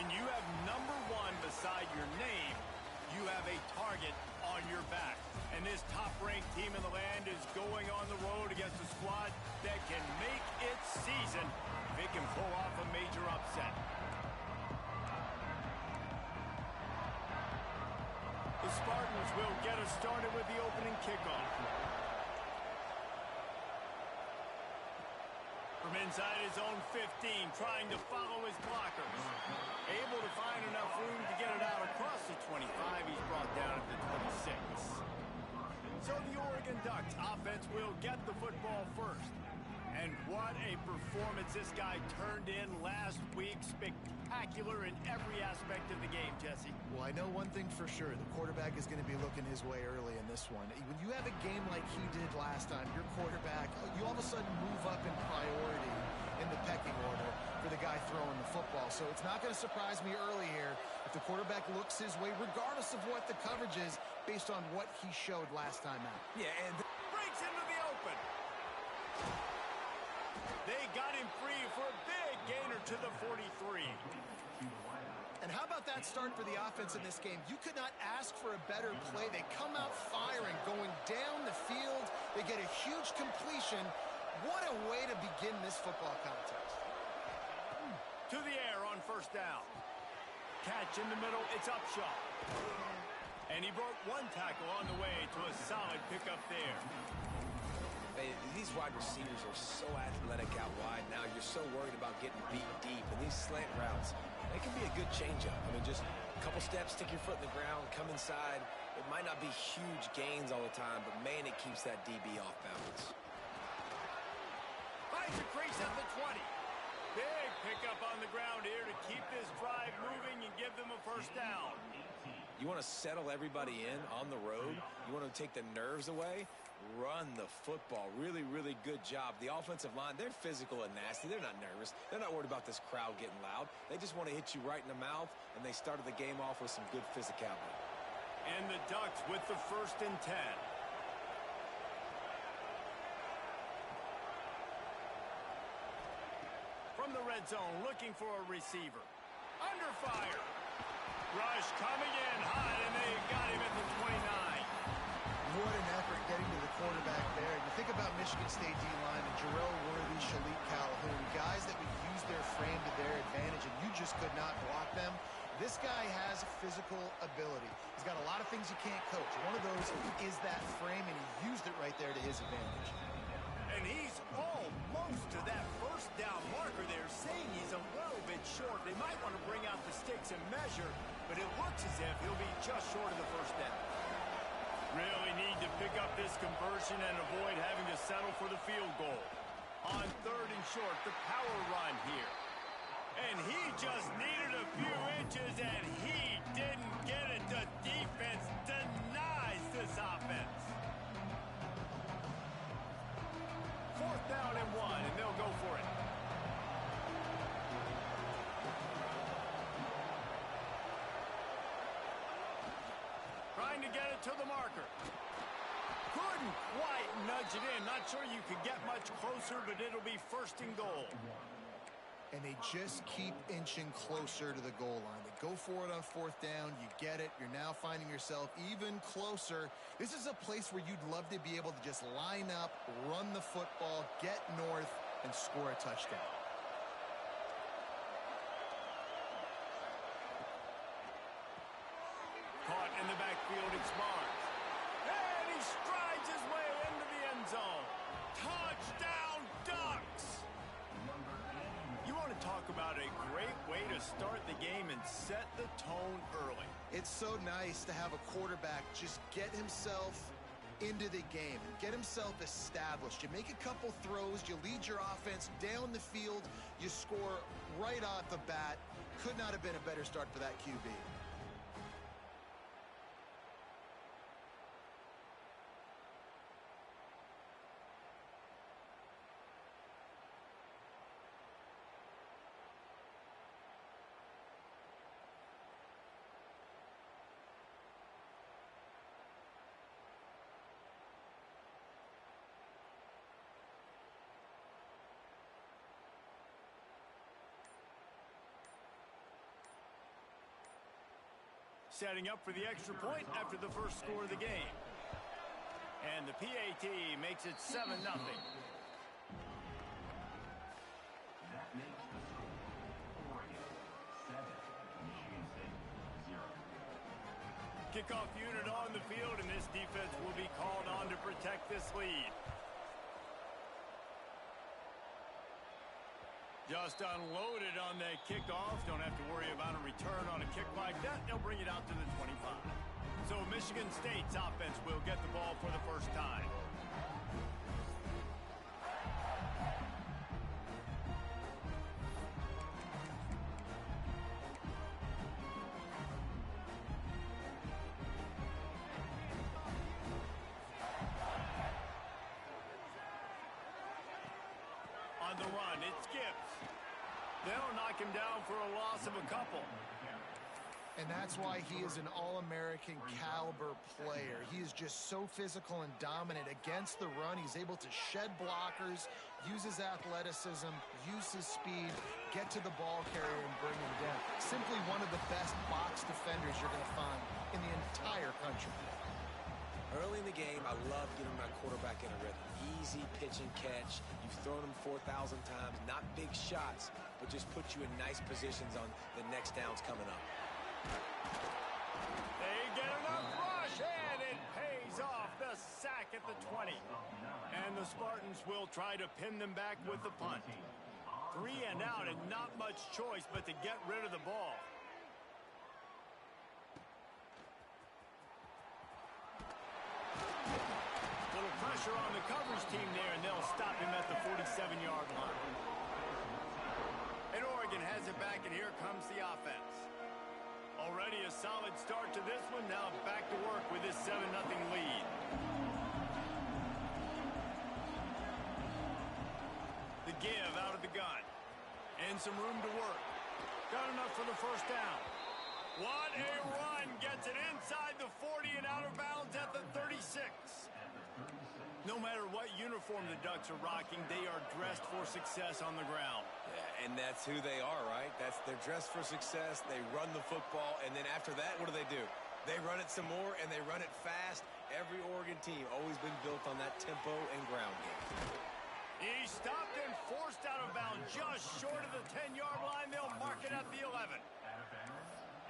When you have number 1 beside your name, you have a target on your back. And this top-ranked team in the land is going on the road against a squad that can make its season if it can pull off a major upset. The Spartans will get us started with the opening kickoff. From inside his own 15, trying to follow his blockers. Able to find enough room to get it out across the 25. He's brought down at the 26. So the Oregon Ducks offense will get the football first. And what a performance this guy turned in last week. Spectacular in every aspect of the game, Jesse. Well, I know one thing for sure. The quarterback is going to be looking his way early in this one. When you have a game like he did last time, your quarterback, you all of a sudden move up in priority in the pecking order for the guy throwing the football. So it's not going to surprise me early here if the quarterback looks his way, regardless of what the coverage is, based on what he showed last time out. Yeah, and breaks into the open. They got him free for a big gainer to the 43. And how about that start for the offense in this game? You could not ask for a better play. They come out firing, going down the field. They get a huge completion. What a way to begin this football contest. To the air on first down. Catch in the middle, it's Upshaw. And he broke one tackle on the way to a solid pickup there. These wide receivers are so athletic out wide now. You're so worried about getting beat deep. And these slant routes, they can be a good changeup. I mean, just a couple steps, stick your foot in the ground, come inside. It might not be huge gains all the time, but, man, it keeps that DB off balance. Finds a crease at the 20. Big pickup on the ground here to keep this drive moving and give them a first down. You want to settle everybody in on the road? You want to take the nerves away? Run the football. Really, really good job. The offensive line, they're physical and nasty. They're not nervous. They're not worried about this crowd getting loud. They just want to hit you right in the mouth, and they started the game off with some good physicality. And the Ducks with the 1st and 10. From the red zone, looking for a receiver. Under fire. Rush coming in hot, and they got him at the 29. What an effort getting to the quarterback there. And you think about Michigan State D-line and Jarrell Worthy, Shalik Calhoun, guys that would use their frame to their advantage, and you just could not block them. This guy has physical ability. He's got a lot of things you can't coach. One of those is that frame, and he used it right there to his advantage. And he's almost to that first down marker there, saying he's a little bit short. They might want to bring out the sticks and measure, but it looks as if he'll be just short of the first down. Really need to pick up this conversion and avoid having to settle for the field goal. On 3rd and short, the power run here. And he just needed a few inches, and he didn't get it. The defense denies this offense. 4th down and 1, and they'll go for it. Trying to get it to the marker. Couldn't quite nudge it in. Not sure you could get much closer, but it'll be 1st and goal. And they just keep inching closer to the goal line. They go for it on 4th down. You get it. You're now finding yourself even closer. This is a place where you'd love to be able to just line up, run the football, get north, and score a touchdown. Caught in the backfield, it's Barnes. And he strides his way into the end zone. Touchdown, Ducks! You want to talk about a great way to start the game and set the tone early. It's so nice to have a quarterback just get himself into the game and get himself established. You make a couple throws, you lead your offense down the field, you score right off the bat. Could not have been a better start for that QB. setting up for the extra point after the first score of the game. And the PAT makes it 7-0. That makes the score Oregon 7, Michigan State 0. Kickoff unit on the field, and this defense will be called on to protect this lead. Just unloaded on that kickoff. Don't have to worry about a return on a kick like that. They'll bring it out to the 25. So Michigan State's offense will get the ball for the first time. On the run, it's Gibbs. They'll knock him down for a loss of a couple. And that's why he is an All-American caliber player. He is just so physical and dominant against the run. He's able to shed blockers, use his athleticism, use his speed, get to the ball carrier and bring him down. Simply one of the best box defenders you're going to find in the entire country. Early in the game, I love getting my quarterback in a rhythm. Easy pitch and catch. You've thrown him 4,000 times. Not big shots, but just put you in nice positions on the next downs coming up. They get enough rush, and it pays off. The sack at the 20. And the Spartans will try to pin them back with the punt. 3 and out, and not much choice but to get rid of the ball. Little pressure on the coverage team there, and they'll stop him at the 47-yard line. And Oregon has it back, and here comes the offense. Already a solid start to this one. Now back to work with this 7-0 lead. The give out of the gun. And some room to work. Got enough for the first down. What a run. Gets it inside the 40 and out of bounds at the 36. No matter what uniform the Ducks are rocking, they are dressed for success on the ground. Yeah, and that's who they are, right? They're dressed for success. They run the football, and then after that, what do? They run it some more, and they run it fast. Every Oregon team always been built on that tempo and ground game. He stopped and forced out of bounds just short of the 10-yard line. They'll mark it at the 11.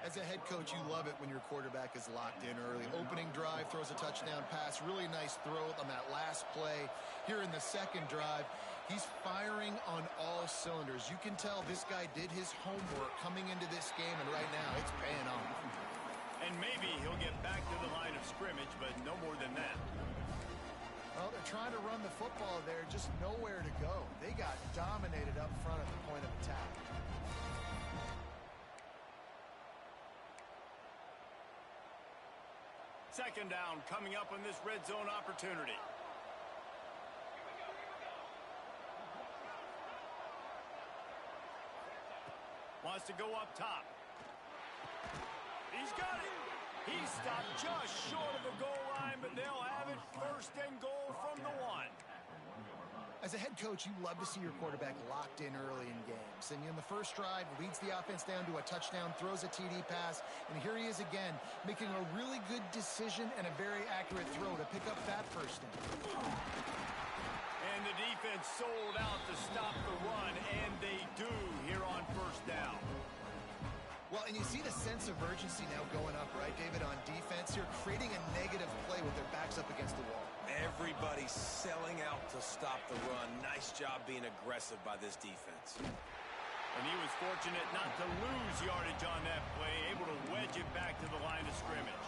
As a head coach, you love it when your quarterback is locked in early. Opening drive, throws a touchdown pass. Really nice throw on that last play. Here in the second drive, he's firing on all cylinders. You can tell this guy did his homework coming into this game, and right now it's paying off. And maybe he'll get back to the line of scrimmage, but no more than that. Well, they're trying to run the football there, just nowhere to go. They got dominated up front at the point of attack. Second down coming up on this red zone opportunity. Wants to go up top. He's got it. He stopped just short of the goal line, but they'll have it first and goal from the 1. As a head coach, you love to see your quarterback locked in early in games. And in the first drive, leads the offense down to a touchdown, throws a TD pass, and here he is again, making a really good decision and a very accurate throw to pick up that first down. And the defense sold out to stop the run, and they do here on first down. Well, and you see the sense of urgency now going up, right, David, on defense here, creating a negative play with their backs up against the wall. Everybody's selling out to stop the run. Nice job being aggressive by this defense. And he was fortunate not to lose yardage on that play, able to wedge it back to the line of scrimmage.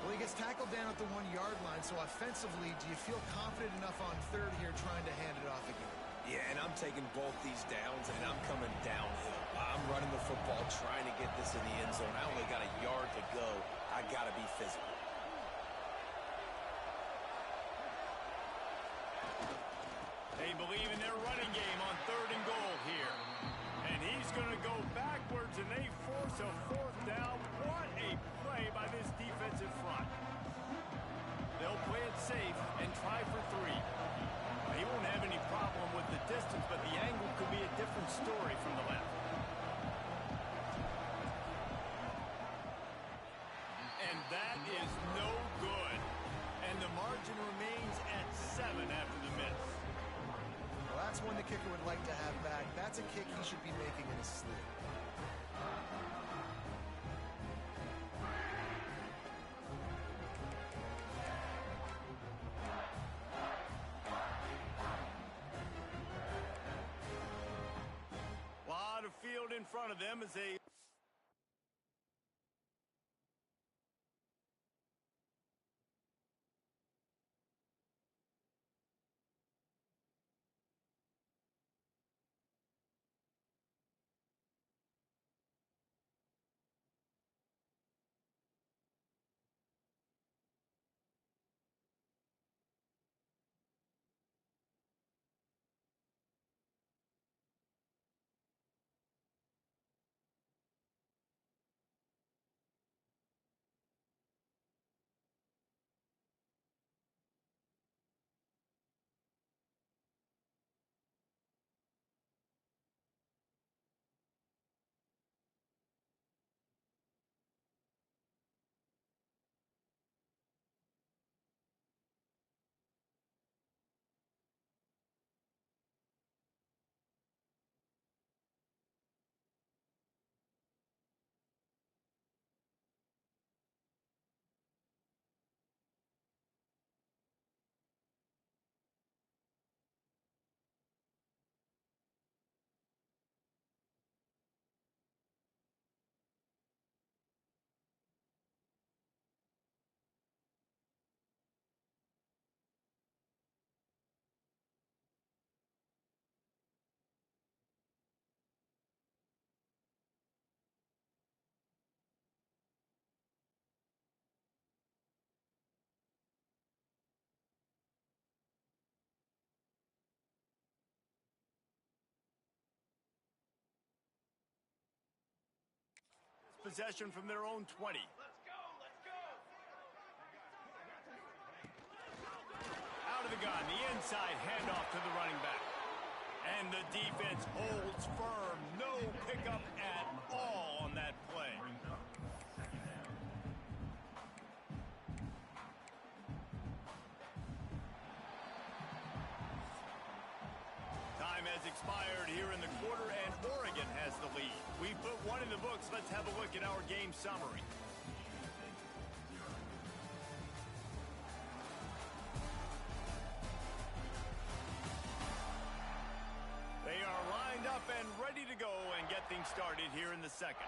Well, he gets tackled down at the 1-yard line, so offensively, do you feel confident enough on third here trying to hand it off again? Yeah, and I'm taking both these downs, and I'm coming downhill. I'm running the football, trying to get this in the end zone. I only got a yard to go. I got to be physical. They believe in their running game on third and goal here. And he's going to go backwards, and they force a fourth down. What a play by this defensive front. They'll play it safe and try for 3. He won't have any problem with the distance, but the angle could be a different story from the left. That is no good. And the margin remains at 7 after the miss. Well, that's one the kicker would like to have back. That's a kick he should be making in his sleep. Lot of field in front of them as they... Possession from their own 20. Out of the gun, the inside handoff to the running back. And the defense holds firm. No pickup at all on that play. Time has expired here in the quarter, and Oregon has the lead. We put one in the books. Let's have a look at our game summary. They are lined up and ready to go and get things started here in the second.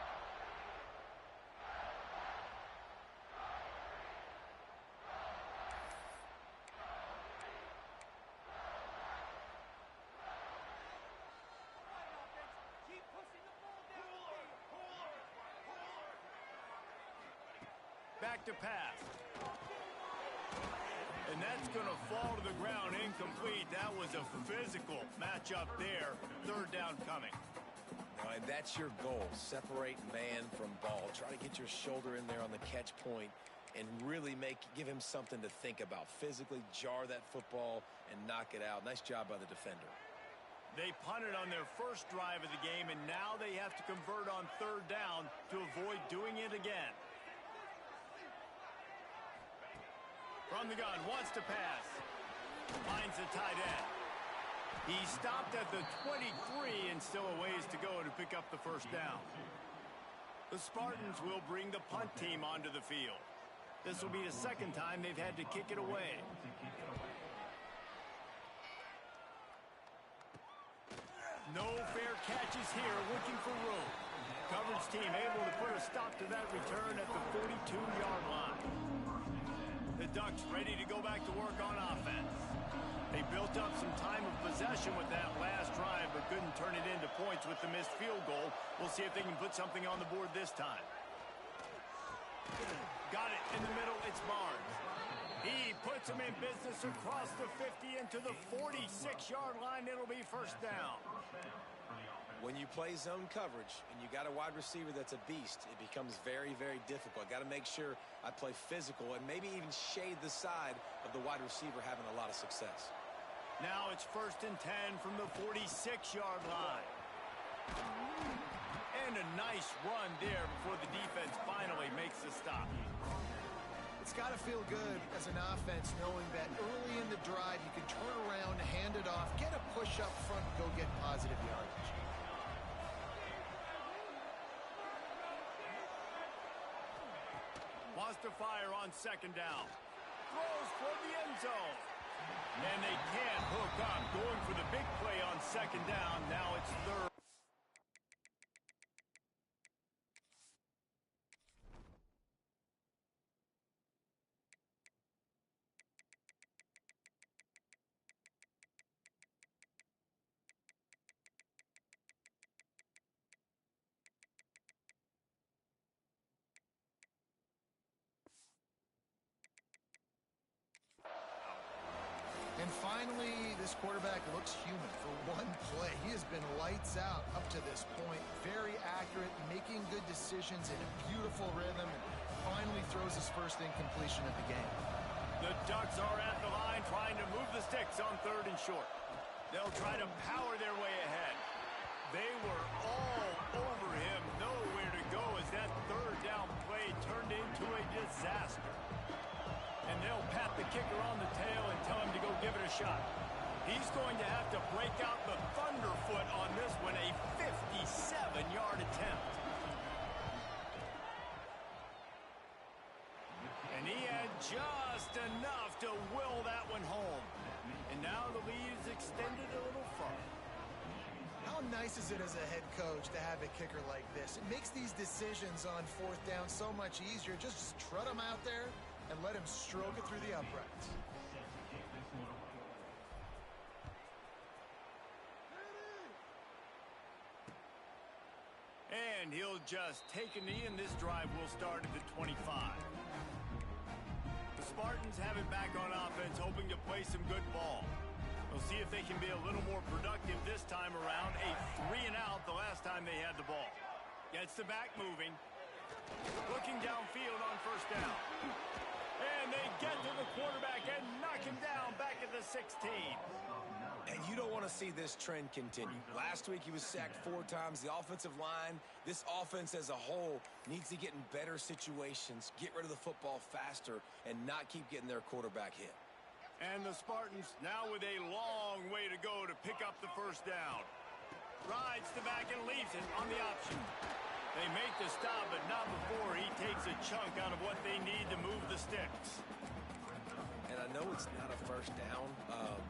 Back to pass. And that's going to fall to the ground incomplete. That was a physical matchup there. Third down coming. And that's your goal. Separate man from ball. Try to get your shoulder in there on the catch point and really give him something to think about. Physically jar that football and knock it out. Nice job by the defender. They punted on their first drive of the game, and now they have to convert on third down to avoid doing it again. From the gun, wants to pass. Finds the tight end. He stopped at the 23 and still a ways to go to pick up the first down. The Spartans will bring the punt team onto the field. This will be the second time they've had to kick it away. No fair catches here, looking for room. Coverage team able to put a stop to that return at the 42-yard line. The Ducks ready to go back to work on offense. They built up some time of possession with that last drive, but couldn't turn it into points with the missed field goal. We'll see if they can put something on the board this time. Got it in the middle, it's Barnes. He puts him in business across the 50 into the 46-yard line. It'll be first down. When you play zone coverage and you got a wide receiver that's a beast, it becomes very, very difficult. Got to make sure I play physical and maybe even shade the side of the wide receiver having a lot of success. Now it's 1st and 10 from the 46-yard line. And a nice run there before the defense finally makes the stop. It's got to feel good as an offense knowing that early in the drive you can turn around, hand it off, get a push up front, and go get positive yardage. Wants to fire on second down. Throws for the end zone. And they can't hook up. Going for the big play on second down. Now it's third. And finally, this quarterback looks human for one play. He has been lights out up to this point. Very accurate, making good decisions in a beautiful rhythm, and finally throws his first incompletion of the game. The Ducks are at the line trying to move the sticks on third and short. They'll try to power their way ahead. They were all over him, nowhere to go as that third down play turned into a disaster. And they'll pat the kicker on the tail and tell him to go give it a shot. He's going to have to break out the thunderfoot on this one, a 57-yard attempt. And he had just enough to will that one home. And now the lead is extended a little farther. How nice is it as a head coach to have a kicker like this? It makes these decisions on fourth down so much easier. Just trot him out there and let him stroke it through the uprights. And he'll just take a knee, and this drive will start at the 25. The Spartans have it back on offense, hoping to play some good ball. We'll see if they can be a little more productive this time around. A 3-and-out the last time they had the ball. Gets the back moving. Looking downfield on first down. And they get to the quarterback and knock him down back at the 16. And you don't want to see this trend continue. Last week he was sacked 4 times. The offensive line, this offense as a whole, needs to get in better situations, get rid of the football faster, and not keep getting their quarterback hit. And the Spartans now with a long way to go to pick up the first down. Rides the back and leaves it on the option. They make the stop, but not before he takes a chunk out of what they need to move the sticks. And I know it's not a first down,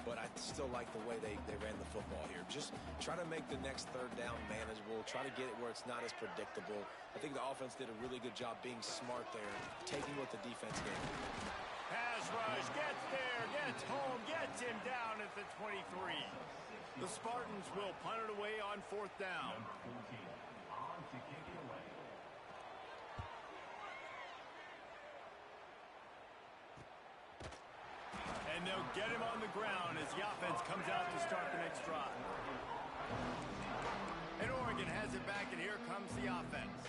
but I still like the way they ran the football here. Just try to make the next third down manageable. Try to get it where it's not as predictable. I think the offense did a really good job being smart there, taking what the defense gave. Pass rush, gets there, gets home, gets him down at the 23. The Spartans will punt it away on fourth down. And they'll get him on the ground as the offense comes out to start the next drive. And Oregon has it back, and here comes the offense.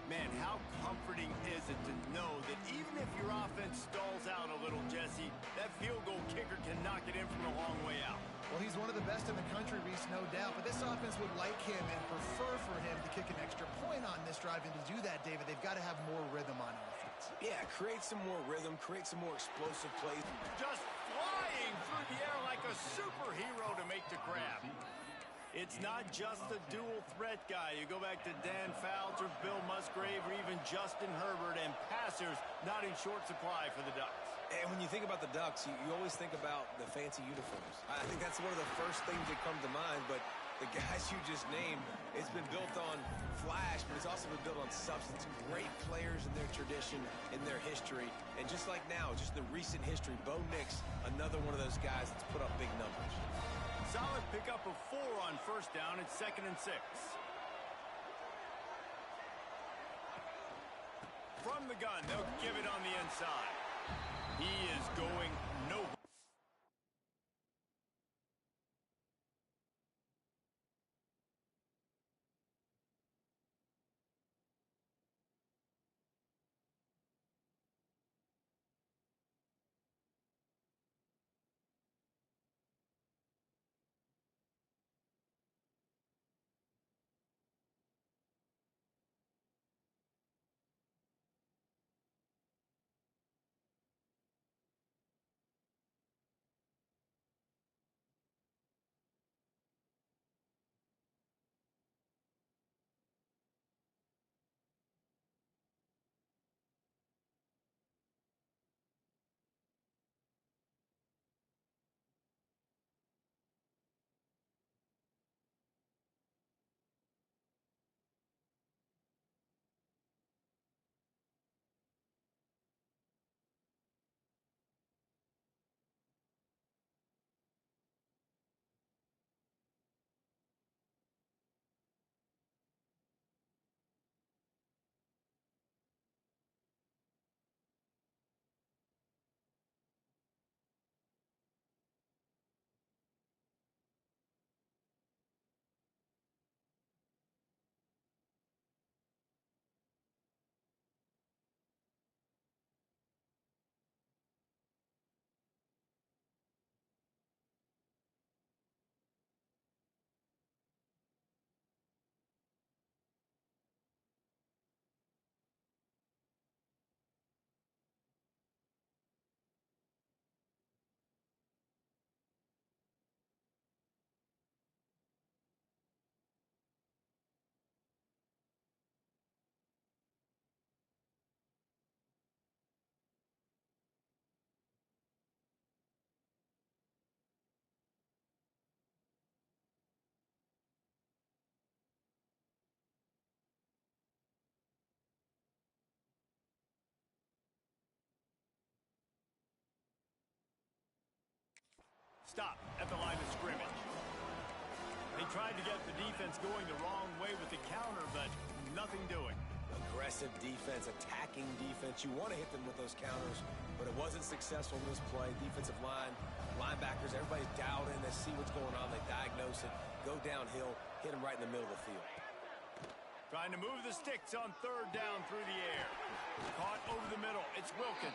Man, how comforting is it to know that even if your offense stalls out a little, Jesse, that field goal kicker can knock it in from a long way out. Well, he's one of the best in the country, Reese, no doubt. But this offense would like him and prefer for him to kick an extra point on this drive. And to do that, David, they've got to have more rhythm on offense. Yeah, create some more rhythm, create some more explosive plays. Just flying through the air like a superhero to make the grab. It's not just a dual threat guy. You go back to Dan Fouts or Bill Musgrave or even Justin Herbert, and passers not in short supply for the Ducks. And when you think about the Ducks, you always think about the fancy uniforms. I think that's one of the first things that come to mind, but the guys you just named, it's been built on flash, but it's also been built on substance. Great players in their tradition, in their history, and just like now, just the recent history, Bo Nix, another one of those guys that's put up big numbers. Solid pickup of 4 on first down. It's 2nd and 6. From the gun, they'll give it on the inside. He is going nowhere. Stop at the line of scrimmage. They tried to get the defense going the wrong way with the counter, but nothing doing. Aggressive defense, attacking defense. You want to hit them with those counters, but it wasn't successful in this play. Defensive line, linebackers, everybody's dialed in. They see what's going on. They diagnose it, go downhill, hit them right in the middle of the field. Trying to move the sticks on third down through the air. Caught over the middle. It's Wilkins.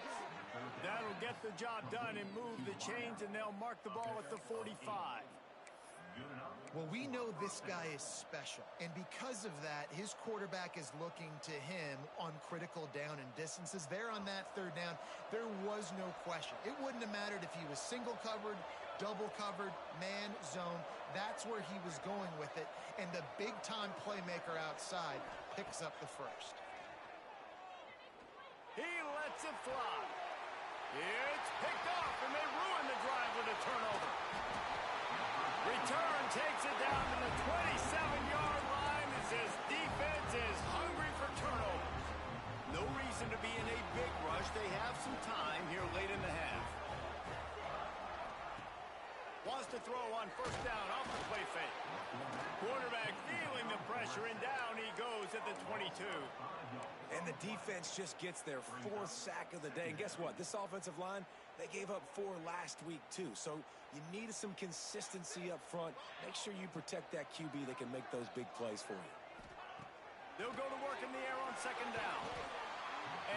That'll get the job done and move the chains, and they'll mark the ball at the 45. Well, we know this guy is special, and because of that, his quarterback is looking to him on critical down and distances. There on that third down, there was no question. It wouldn't have mattered if he was single covered, double covered, man, zone. That's where he was going with it, and the big-time playmaker outside picks up the first. He lets it fly. It's picked off, and they ruin the drive with a turnover. Return takes it down to the 27-yard line as his defense is hungry for turnovers. No reason to be in a big rush. They have some time here late in the half. Wants to throw on first down off the play fake. Quarterback feeling the pressure, and down he goes at the 22. And the defense just gets their fourth sack of the day. And guess what? This offensive line, they gave up 4 last week, too. So you need some consistency up front. Make sure you protect that QB that can make those big plays for you. They'll go to work in the air on second down.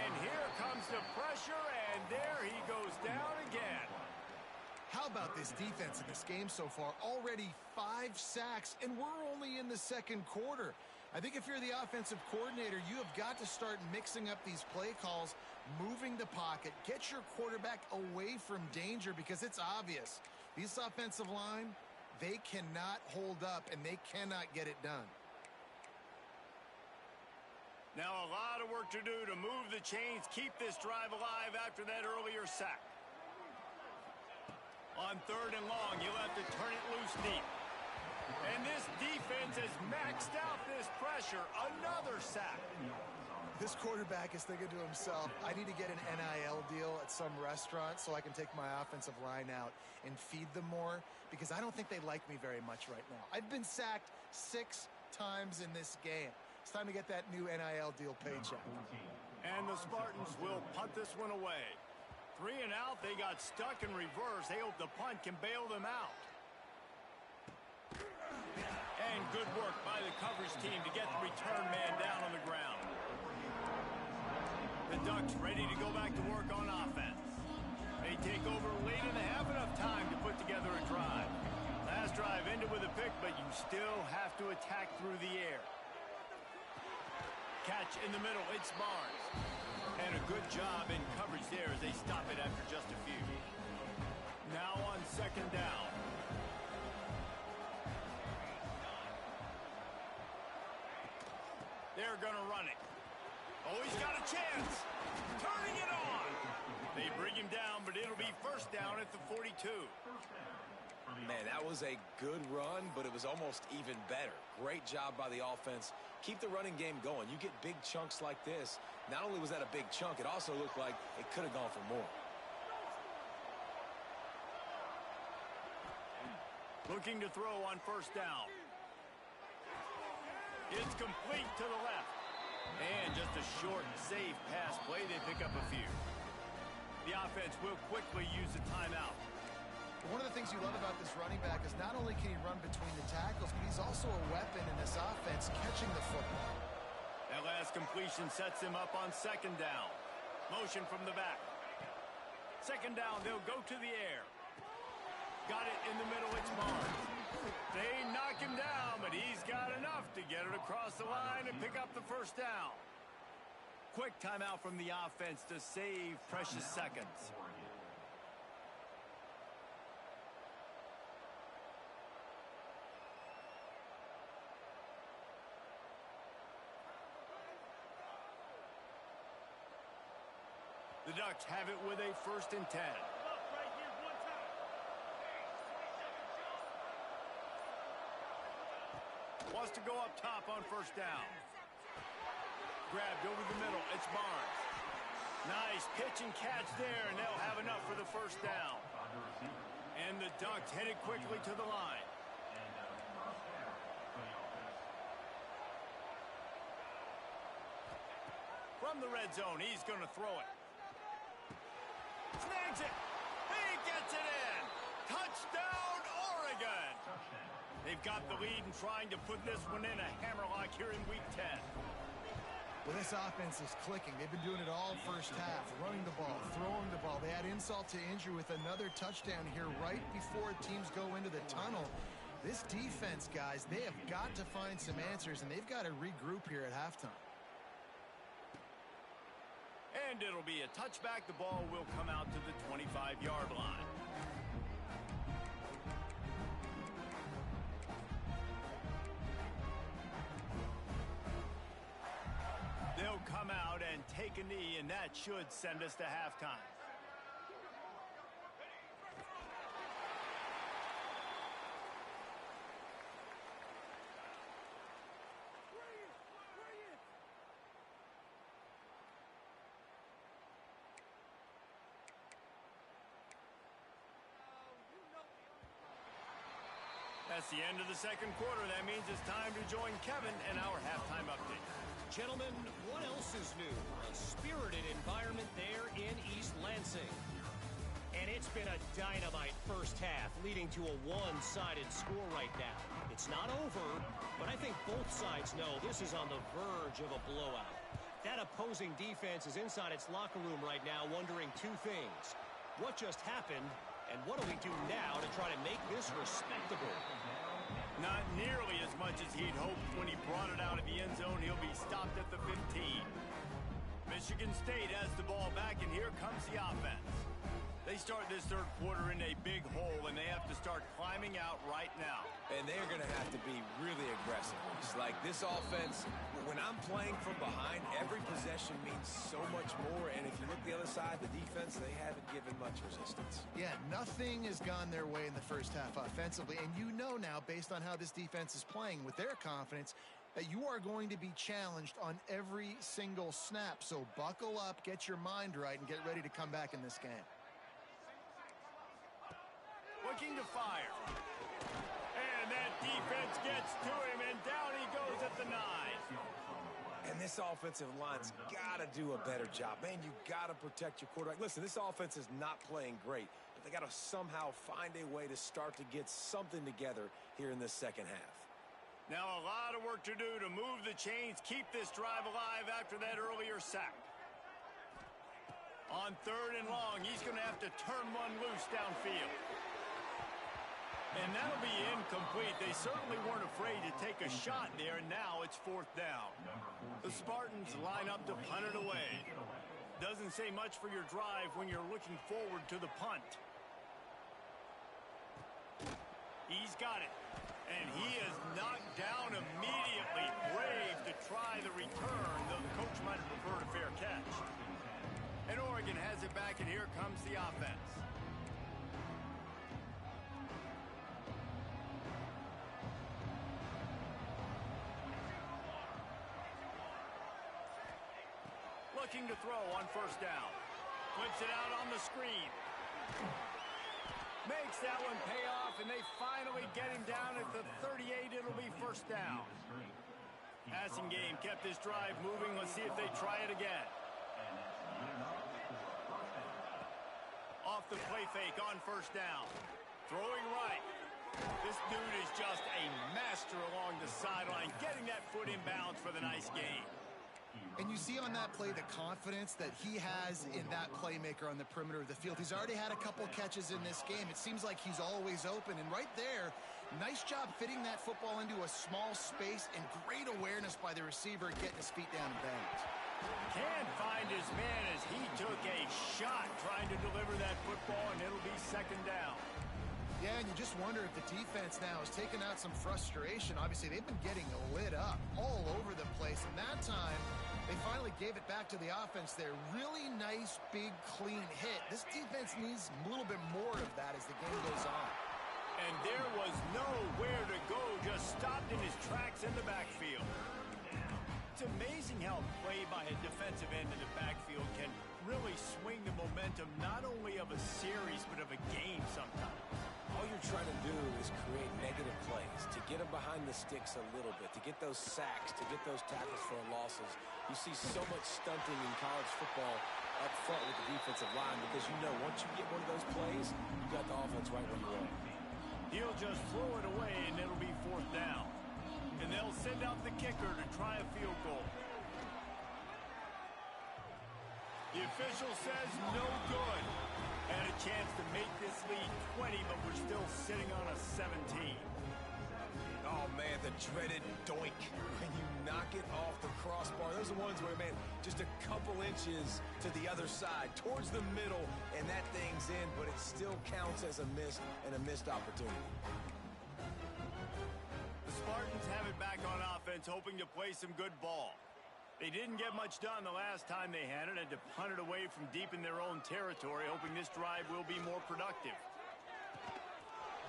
And here comes the pressure, and there he goes down again. How about this defense in this game so far? Already 5 sacks, and we're only in the second quarter. I think if you're the offensive coordinator, you have got to start mixing up these play calls, moving the pocket, get your quarterback away from danger, because it's obvious. This offensive line, they cannot hold up, and they cannot get it done. Now a lot of work to do to move the chains, keep this drive alive after that earlier sack. On third and long, you'll have to turn it loose deep. And this defense has maxed out this pressure. Another sack. This quarterback is thinking to himself, I need to get an NIL deal at some restaurant so I can take my offensive line out and feed them more, because I don't think they like me very much right now. I've been sacked 6 times in this game. It's time to get that new NIL deal paycheck. And the Spartans will punt this one away. 3 and out, they got stuck in reverse. They hope the punt can bail them out. And good work by the coverage team to get the return man down on the ground. The Ducks ready to go back to work on offense. They take over late in the half, enough time to put together a drive. Last drive ended with a pick, but you still have to attack through the air. Catch in the middle, it's Barnes. And a good job in coverage there as they stop it after just a few. Now on second down. They're going to run it. Oh, he's got a chance. Turning it on. They bring him down, but it'll be first down at the 42. Man, that was a good run, but it was almost even better. Great job by the offense. Keep the running game going. You get big chunks like this. Not only was that a big chunk, it also looked like it could have gone for more. Looking to throw on first down. It's complete to the left. And just a short, safe pass play. They pick up a few. The offense will quickly use the timeout. One of the things you love about this running back is not only can he run between the tackles, but he's also a weapon in this offense catching the football. That last completion sets him up on second down. Motion from the back. Second down, they'll go to the air. Got it in the middle, it's Barnes. They knock him down, but he's got enough to get it across the line and pick up the first down. Quick timeout from the offense to save precious seconds. The Ducks have it with a 1st and 10. Wants to go up top on first down. Grabbed over the middle. It's Barnes. Nice pitch and catch there, and they'll have enough for the first down. And the Ducks headed quickly to the line. From the red zone, he's going to throw it. Snags it. He gets it in. Touchdown, Oregon. They've got the lead and trying to put this one in a hammerlock here in Week 10. Well, this offense is clicking. They've been doing it all first half, running the ball, throwing the ball. They add insult to injury with another touchdown here right before teams go into the tunnel. This defense, guys, they have got to find some answers, and they've got to regroup here at halftime. And it'll be a touchback. The ball will come out to the 25-yard line. They'll come out and take a knee, and that should send us to halftime. That's the end of the second quarter. That means it's time to join Kevin and our halftime update. Gentlemen, what else is new? A spirited environment there in East Lansing. And it's been a dynamite first half, leading to a one-sided score right now. It's not over, but I think both sides know this is on the verge of a blowout. That opposing defense is inside its locker room right now wondering two things. What just happened, and what do we do now to try to make this respectable? Not nearly as much as he'd hoped when he brought it out of the end zone. He'll be stopped at the 15. Michigan State has the ball back, and here comes the offense. They start this third quarter in a big hole, and they have to start climbing out right now. And they're going to have to be really aggressive. It's like this offense, when I'm playing from behind, every possession means so much more. And if you look the other side, the defense, they haven't given much resistance. Yeah, nothing has gone their way in the first half offensively. And you know now, based on how this defense is playing with their confidence, that you are going to be challenged on every single snap. So buckle up, get your mind right, and get ready to come back in this game. Looking to fire. And that defense gets to him, and down he goes at the 9. And this offensive line's got to do a better job. Man, you got to protect your quarterback. Listen, this offense is not playing great, but they got to somehow find a way to start to get something together here in this second half. Now a lot of work to do to move the chains, keep this drive alive after that earlier sack. On 3rd and long, he's going to have to turn one loose downfield. And that'll be incomplete. They certainly weren't afraid to take a shot there, and now it's 4th down. The Spartans line up to punt it away. Doesn't say much for your drive when you're looking forward to the punt. He's got it. And he is knocked down immediately. Brave to try the return, though the coach might have preferred a fair catch. And Oregon has it back, and here comes the offense. Looking to throw on 1st down. Flips it out on the screen. Makes that one pay off, and they finally get him down at the 38. It'll be 1st down. Passing game kept this drive moving. Let's see if they try it again. Off the play fake on 1st down. Throwing right. This dude is just a master along the sideline, getting that foot in bounds for the nice gain. And you see on that play the confidence that he has in that playmaker on the perimeter of the field. He's already had a couple catches in this game. It seems like he's always open. And right there, nice job fitting that football into a small space, and great awareness by the receiver getting his feet down in bounds. Can't find his man as he took a shot trying to deliver that football, and it'll be 2nd down. Yeah, and you just wonder if the defense now has taken out some frustration. Obviously, they've been getting lit up all over the place, and that time they finally gave it back to the offense there. Really nice, big, clean hit. This defense needs a little bit more of that as the game goes on. And there was nowhere to go, just stopped in his tracks in the backfield. It's amazing how play by a defensive end in the backfield can really swing the momentum not only of a series but of a game sometimes. all you're trying to do is create negative plays, to get them behind the sticks a little bit, to get those sacks, to get those tackles for losses. You see so much stunting in college football up front with the defensive line because you know once you get one of those plays, you got the offense right where you want. He'll just throw it away, and it'll be 4th down. And they'll send out the kicker to try a field goal. The official says no good. Had a chance to make this lead 20, but we're still sitting on a 17. Oh, man, the dreaded doink. When you knock it off the crossbar, those are ones where, man, just a couple inches to the other side, towards the middle, and that thing's in, but it still counts as a miss and a missed opportunity. The Spartans have it back on offense, hoping to play some good ball. They didn't get much done the last time they had it, and to punt it away from deep in their own territory, hoping this drive will be more productive.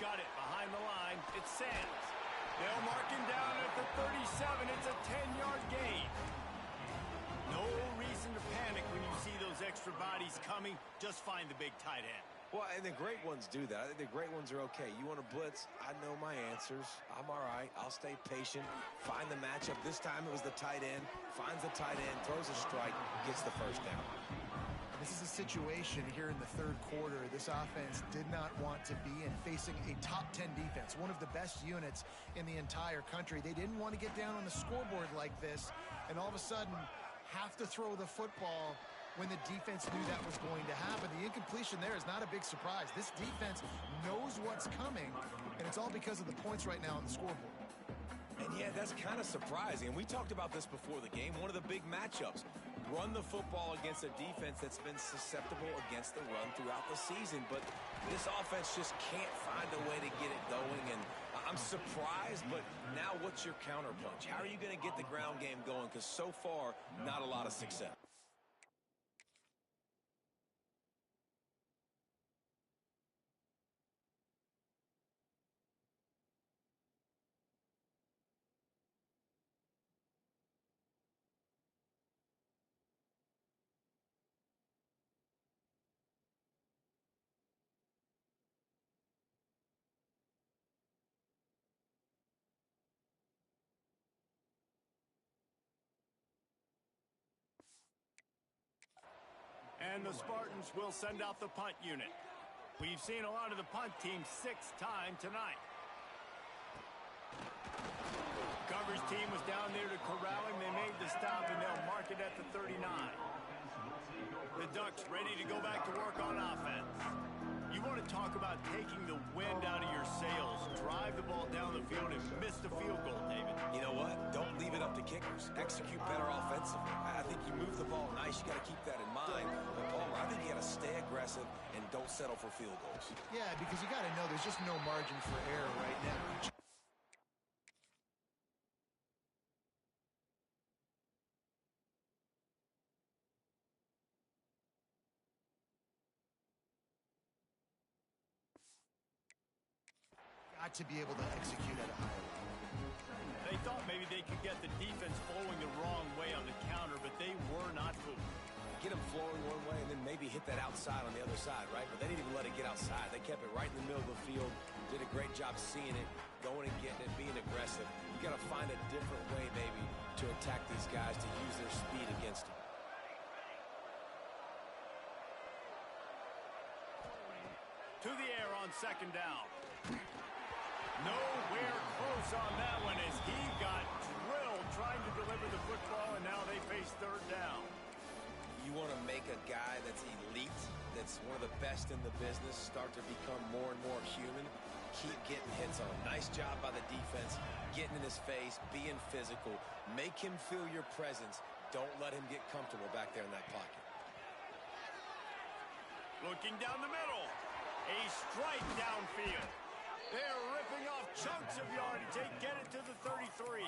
Got it behind the line. It's Sands. They'll mark him down at the 37. It's a 10-yard gain. No reason to panic when you see those extra bodies coming. Just find the big tight end. Well, and the great ones do that. I think the great ones are okay. You want to blitz? I know my answers. I'm all right. I'll stay patient. Find the matchup. This time it was the tight end. Finds the tight end, throws a strike, gets the first down. This is a situation here in the 3rd quarter this offense did not want to be in, facing a top 10 defense, one of the best units in the entire country. They didn't want to get down on the scoreboard like this and all of a sudden have to throw the football when the defense knew that was going to happen. The incompletion there is not a big surprise. This defense knows what's coming, and it's all because of the points right now on the scoreboard. And yeah, that's kind of surprising. And we talked about this before the game. One of the big matchups. Run the football against a defense that's been susceptible against the run throughout the season. But this offense just can't find a way to get it going. And I'm surprised, but now what's your counterpunch? How are you going to get the ground game going? Because so far, not a lot of success. And the Spartans will send out the punt unit. We've seen a lot of the punt team 6th time tonight. Coverage team was down there to corral him. They made the stop, and they'll mark it at the 39. The Ducks ready to go back to work on offense. You want to talk about taking the wind out of your sails. Drive the ball down the field and miss the field goal, David. You know what? Don't leave it up to kickers. Execute better offensively. I think you move the ball nice. You got to keep that in mind. But Palmer, I think you got to stay aggressive and don't settle for field goals. Yeah, because you got to know there's just no margin for error right now. Got to be able to execute at a higher level. They thought maybe they could get the defense flowing the wrong way on the counter, but they were not fooled. Get them flowing one way and then maybe hit that outside on the other side, right? But they didn't even let it get outside. They kept it right in the middle of the field, did a great job seeing it, going and getting it, being aggressive. You got to find a different way, maybe, to attack these guys, to use their speed against them. To the air on 2nd down. Nowhere close on that one as he got drilled trying to deliver the football, and now they face 3rd down. You want to make a guy that's elite, that's one of the best in the business, start to become more and more human. Keep getting hits on him. Nice job by the defense, getting in his face, being physical. Make him feel your presence. Don't let him get comfortable back there in that pocket. Looking down the middle. A strike downfield. They're ripping off chunks of yardage. They get it to the 33.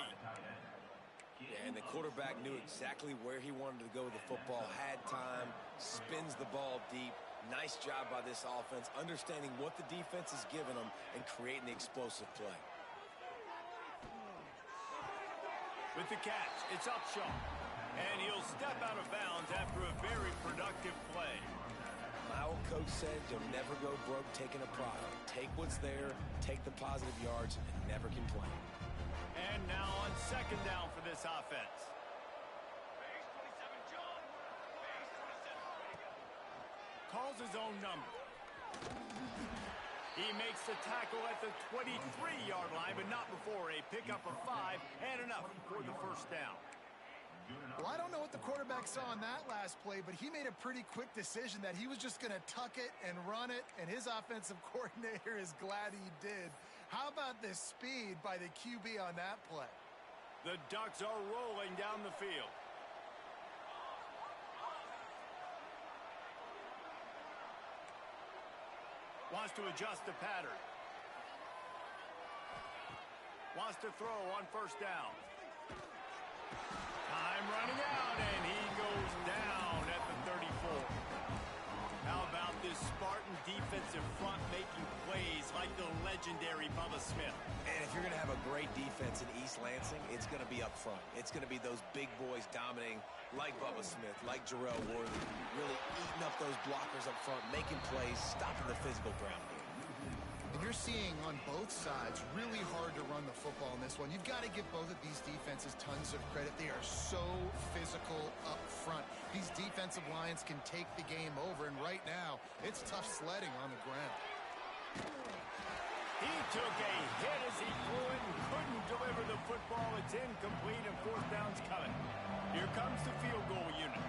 Yeah, and the quarterback knew exactly where he wanted to go with the football, had time, spins the ball deep. Nice job by this offense, understanding what the defense is giving them and creating the explosive play. With the catch, it's Upshaw. And he'll step out of bounds after a very productive play. My old coach said you'll never go broke taking a product. Take what's there, take the positive yards, and never complain. And now on second down for this offense. Calls his own number. He makes the tackle at the 23-yard line, but not before a pickup of 5 and enough for the first down. Well, I don't know what the quarterback saw on that last play, but he made a pretty quick decision that he was just going to tuck it and run it, and his offensive coordinator is glad he did. How about the speed by the QB on that play? The Ducks are rolling down the field. Wants to adjust the pattern. Wants to throw on first down. Time running out, and he goes down at the 34. How about this Spartan defensive front making plays like the legendary Bubba Smith? And if you're going to have a great defense in East Lansing, it's going to be up front. It's going to be those big boys dominating like Bubba Smith, like Jarrell Worthy, really eating up those blockers up front, making plays, stopping the physical ground game. And you're seeing on both sides really hard to run the football in this one. You've got to give both of these defenses tons of credit. They are so physical up front. These defensive lines can take the game over, and right now, it's tough sledding on the ground. He took a hit as he threw it and couldn't deliver the football. It's incomplete, and fourth down's coming. Here comes the field goal unit.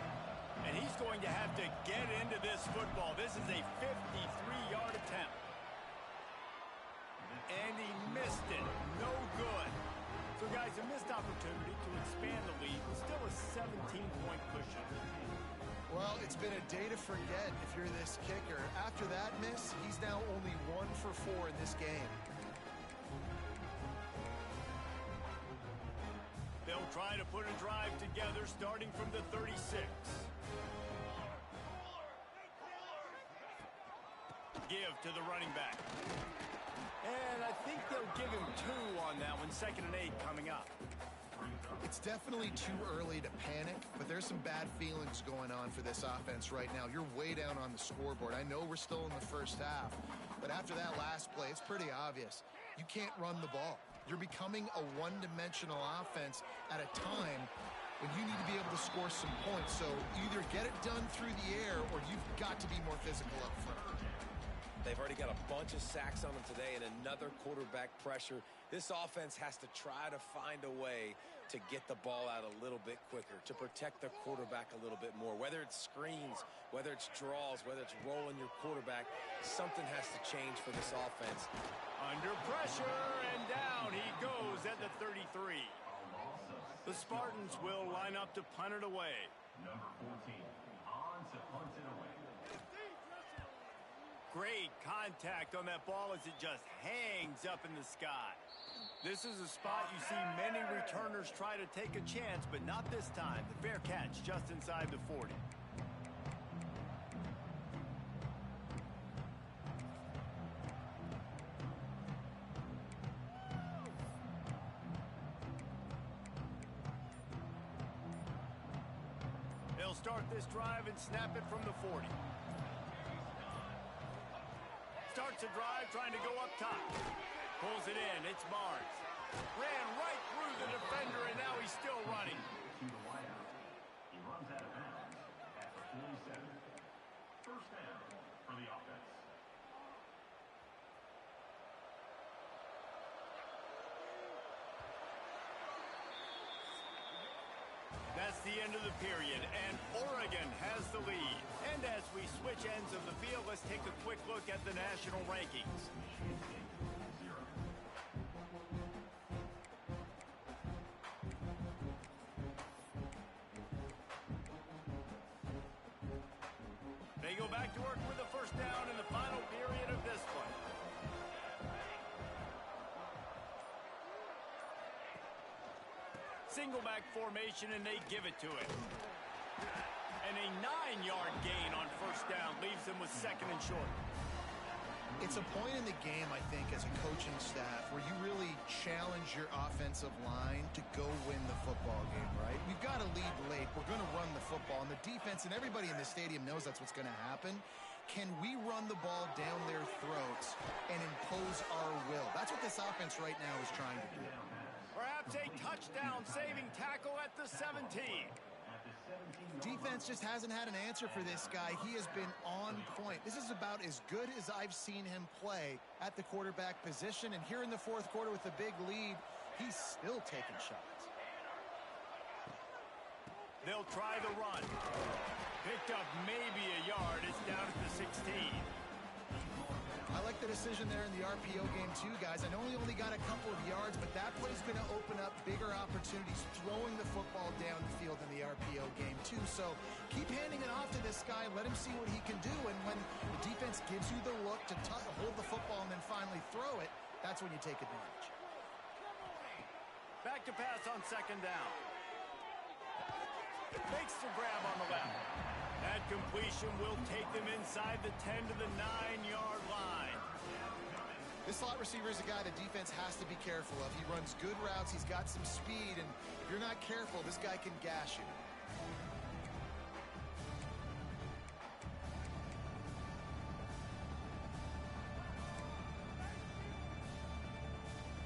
And he's going to have to get into this football. This is a 53-yard attempt. And he missed it. No good. So, guys, a missed opportunity to expand the lead. Still a 17-point cushion. Well, it's been a day to forget if you're this kicker. After that miss, he's now only 1 for 4 in this game. They'll try to put a drive together starting from the 36. Give to the running back. And I think they'll give him 2 on that one. 2nd and 8 coming up. It's definitely too early to panic, but there's some bad feelings going on for this offense right now. You're way down on the scoreboard. I know we're still in the first half, but after that last play, it's pretty obvious. You can't run the ball. You're becoming a one-dimensional offense at a time when you need to be able to score some points. So either get it done through the air or you've got to be more physical up front. They've already got a bunch of sacks on them today and another quarterback pressure. This offense has to try to find a way to get the ball out a little bit quicker, to protect the quarterback a little bit more. Whether it's screens, whether it's draws, whether it's rolling your quarterback, something has to change for this offense. Under pressure, and down he goes at the 33. The Spartans will line up to punt it away. Number 14, on to punt it away. Great contact on that ball as it just hangs up in the sky. This is a spot you see many returners try to take a chance, but not this time. The fair catch just inside the 40. They'll start this drive and snap it from the 40. Starts a drive trying to go up top. Pulls it in. It's Barnes. Ran right through the defender, and now he's still running. To the wideout. He runs out of bounds at the 47. First down for the offense. That's the end of the period, and Oregon has the lead. And as we switch ends of the field, let's take a quick look at the national rankings. They go back to work with the first down in the final period of this one. Single back formation, and they give it to him. And a 9-yard gain on first down leaves them with 2nd and short. It's a point in the game, I think, as a coaching staff where you really challenge your offensive line to go win the football game, right? We've got to lead late. We're going to run the football. And the defense and everybody in the stadium knows that's what's going to happen. can we run the ball down their throats and impose our will? That's what this offense right now is trying to do. Perhaps a touchdown-saving tackle at the 17. Defense just hasn't had an answer for this guy. He has been on point. This is about as good as I've seen him play at the quarterback position. And here in the fourth quarter with a big lead, he's still taking shots. They'll try the run. Picked up maybe a yard. It's down at the 16. I like the decision there in the RPO game too, guys. I know he only got a couple of yards, but that play is going to open up bigger opportunities throwing the football down the field in the RPO game too. So keep handing it off to this guy. Let him see what he can do. And when the defense gives you the look to hold the football and then finally throw it, that's when you take advantage. Back to pass on second down. Makes the grab on the left. That completion will take them inside the 10 to the 9-yard line. This slot receiver is a guy the defense has to be careful of. He runs good routes. He's got some speed. And if you're not careful, this guy can gash you.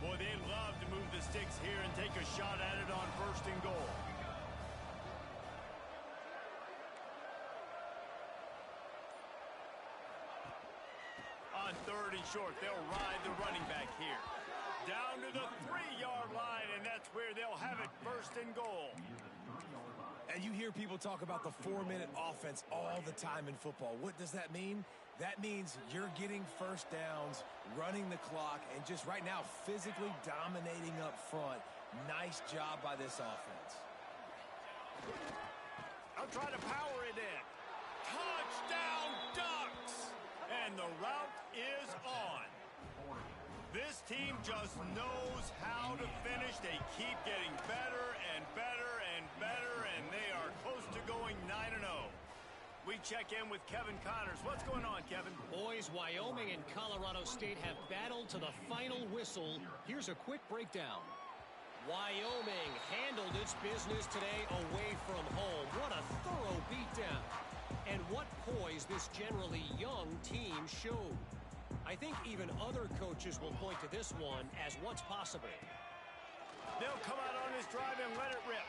Boy, they'd love to move the sticks here and take a shot at it on first and goal. On third and short, they'll ride the running back here. Down to the 3-yard line, and that's where they'll have it first and goal. And you hear people talk about the 4-minute offense all the time in football. What does that mean? That means you're getting first downs, running the clock, and just right now physically dominating up front. Nice job by this offense. I'll try to power it in. Touchdown Ducks! And the route is on. This team just knows how to finish. They keep getting better and better and better, and they are close to going 9-0. We check in with Kevin Connors. What's going on, Kevin? Boys, Wyoming and Colorado State have battled to the final whistle. Here's a quick breakdown. Wyoming handled its business today away from home. What a thorough beatdown. And what poise this generally young team showed. I think even other coaches will point to this one as what's possible. They'll come out on this drive and let it rip.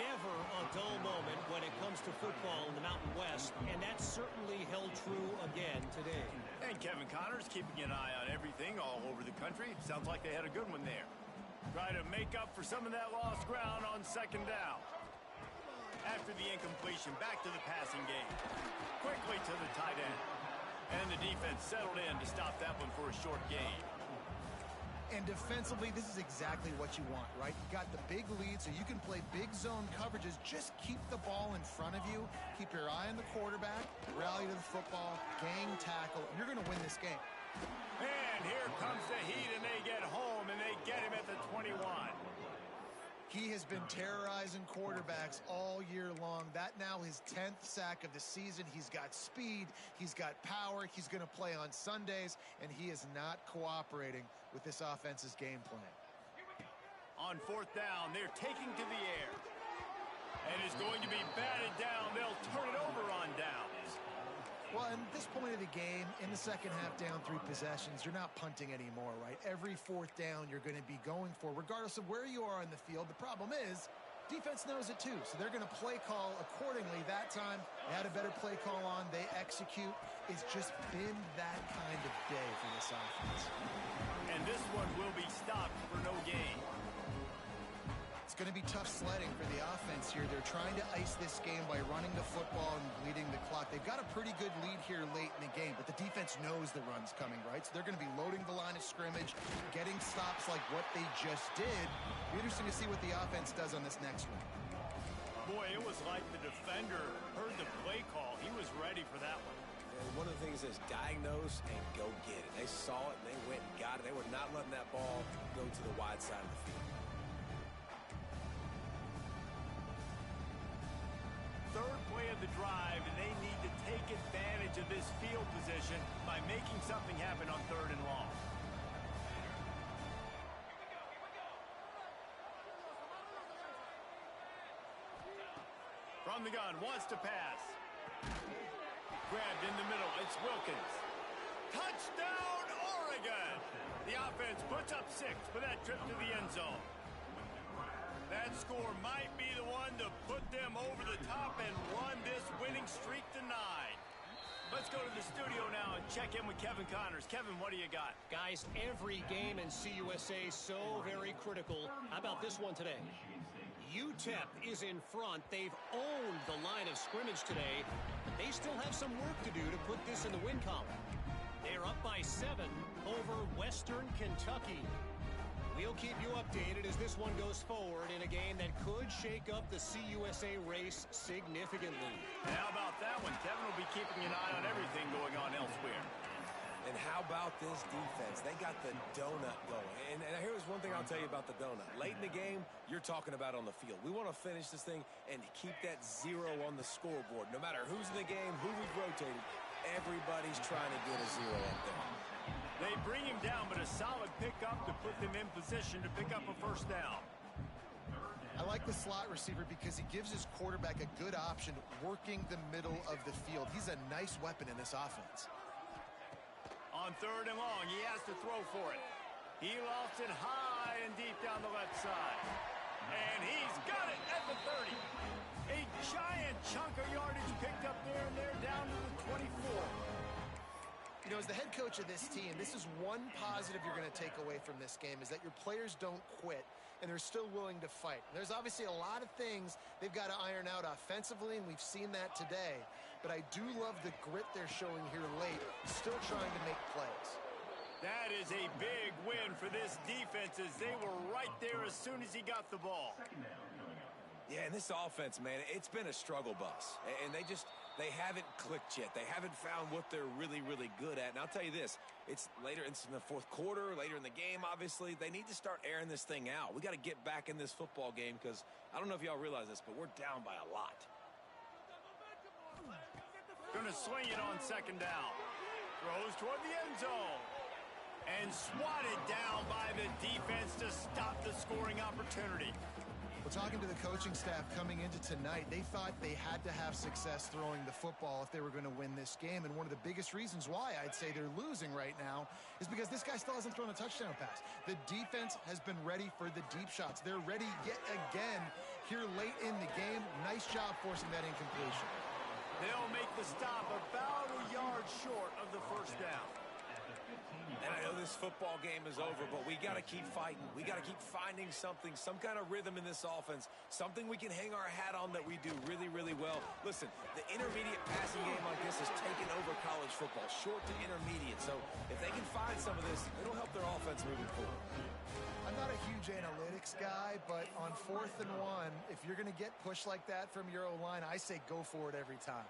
Never a dull moment when it comes to football in the Mountain West, and that certainly held true again today. And Kevin Connors keeping an eye on everything all over the country. Sounds like they had a good one there. Try to make up for some of that lost ground on second down. After the incompletion, back to the passing game. Quickly to the tight end. And the defense settled in to stop that one for a short gain. And defensively, this is exactly what you want, right? You got the big lead, so you can play big zone coverages. Just keep the ball in front of you. Keep your eye on the quarterback. Rally to the football. Gang tackle. You're going to win this game. And here comes the heat, and they get home, and they get him at the 21. He has been terrorizing quarterbacks all year long. That now his 10th sack of the season. He's got speed. He's got power. He's going to play on Sundays, and he is not cooperating with this offense's game plan. On fourth down, they're taking to the air. And it's going to be batted down. They'll turn it over on downs. Well, at this point of the game, in the second half, down 3 possessions, you're not punting anymore, right? Every fourth down you're going to be going for, regardless of where you are on the field. The problem is, defense knows it too, so they're going to play call accordingly. That time, they had a better play call on. They execute. It's just been that kind of day for this offense. And this one will be stopped for no gain. It's going to be tough sledding for the offense here. They're trying to ice this game by running the football and bleeding the clock. They've got a pretty good lead here late in the game, but the defense knows the run's coming, right? So they're going to be loading the line of scrimmage, getting stops like what they just did. Be interesting to see what the offense does on this next one. Boy, it was like the defender heard the play call. He was ready for that one. And one of the things is diagnose and go get it. They saw it and they went and got it. They were not letting that ball go to the wide side of the field. Third play of the drive, and they need to take advantage of this field position by making something happen on third and long. From the gun, wants to pass. grabbed in the middle. It's Wilkins. Touchdown, Oregon! The offense puts up 6 for that trip to the end zone. That score might be the one to put them over the top and run this winning streak to 9. Let's go to the studio now and check in with Kevin Connors. Kevin, what do you got? Guys, every game in CUSA so very critical. How about this one today? UTEP is in front. They've owned the line of scrimmage today, but they still have some work to do to put this in the win column. They're up by 7 over Western Kentucky. We'll keep you updated as this one goes forward in a game that could shake up the CUSA race significantly. And how about that one? Kevin will be keeping an eye on everything going on elsewhere. And how about this defense? They got the donut going. And here's one thing I'll tell you about the donut. Late in the game, you're talking about on the field. We want to finish this thing and keep that 0 on the scoreboard. No matter who's in the game, who we've rotated, everybody's trying to get a 0 up there. They bring him down, but a solid pickup to put them in position to pick up a first down. I like the slot receiver because he gives his quarterback a good option working the middle of the field. He's a nice weapon in this offense. On 3rd and long, he has to throw for it. He lofts it high and deep down the left side. And he's got it at the 30. A giant chunk of yardage picked up there, and they're down to the 24. You know, as the head coach of this team, this is one positive you're going to take away from this game, is that your players don't quit, and they're still willing to fight. There's obviously a lot of things they've got to iron out offensively, and we've seen that today. But I do love the grit they're showing here late, still trying to make plays. That is a big win for this defense, as they were right there as soon as he got the ball. Yeah, and this offense, man, it's been a struggle bus. And they haven't clicked yet. They haven't found what they're really, really good at. And I'll tell you this, it's later, it's in the 4th quarter, later in the game, obviously. They need to start airing this thing out. We got to get back in this football game because I don't know if y'all realize this, but we're down by a lot. Going to swing it on 2nd down. Throws toward the end zone. And swatted down by the defense to stop the scoring opportunity. Well, talking to the coaching staff coming into tonight, they thought they had to have success throwing the football if they were going to win this game. And one of the biggest reasons why I'd say they're losing right now is because this guy still hasn't thrown a touchdown pass. The defense has been ready for the deep shots. They're ready yet again here late in the game. Nice job forcing that incompletion. They'll make the stop about a yard short of the first down. And I know this football game is over, but we got to keep fighting. We got to keep finding something, some kind of rhythm in this offense, something we can hang our hat on that we do really, really well. Listen, the intermediate passing game like this has taken over college football, short to intermediate. So if they can find some of this, it'll help their offense moving forward. I'm not a huge analytics guy, but on 4th and 1, if you're going to get pushed like that from your O-line, I say go for it every time.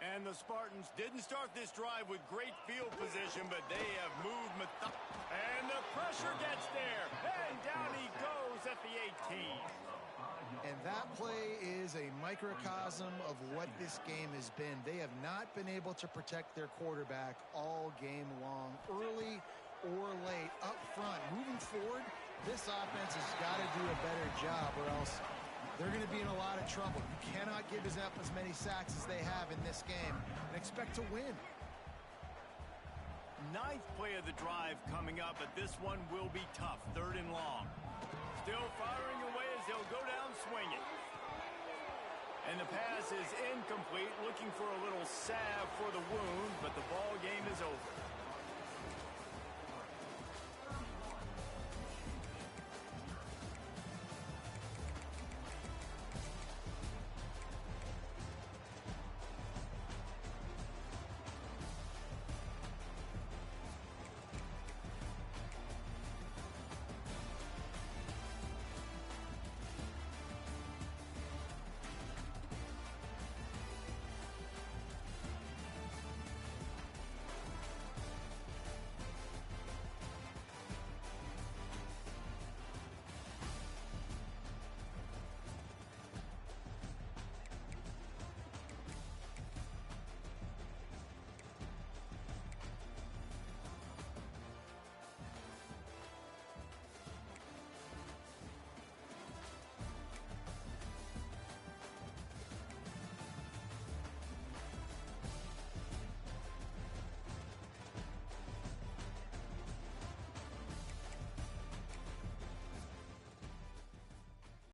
And the Spartans didn't start this drive with great field position, but they have moved and the pressure gets there. And down he goes at the 18. And that play is a microcosm of what this game has been. They have not been able to protect their quarterback all game long, early or late, up front. Moving forward, this offense has got to do a better job, or else they're going to be in a lot of trouble. You cannot give up as many sacks as they have in this game and expect to win. 9th play of the drive coming up, but this one will be tough. 3rd and long. Still firing away as they'll go down swinging. And the pass is incomplete, looking for a little salve for the wound, but the ball game is over.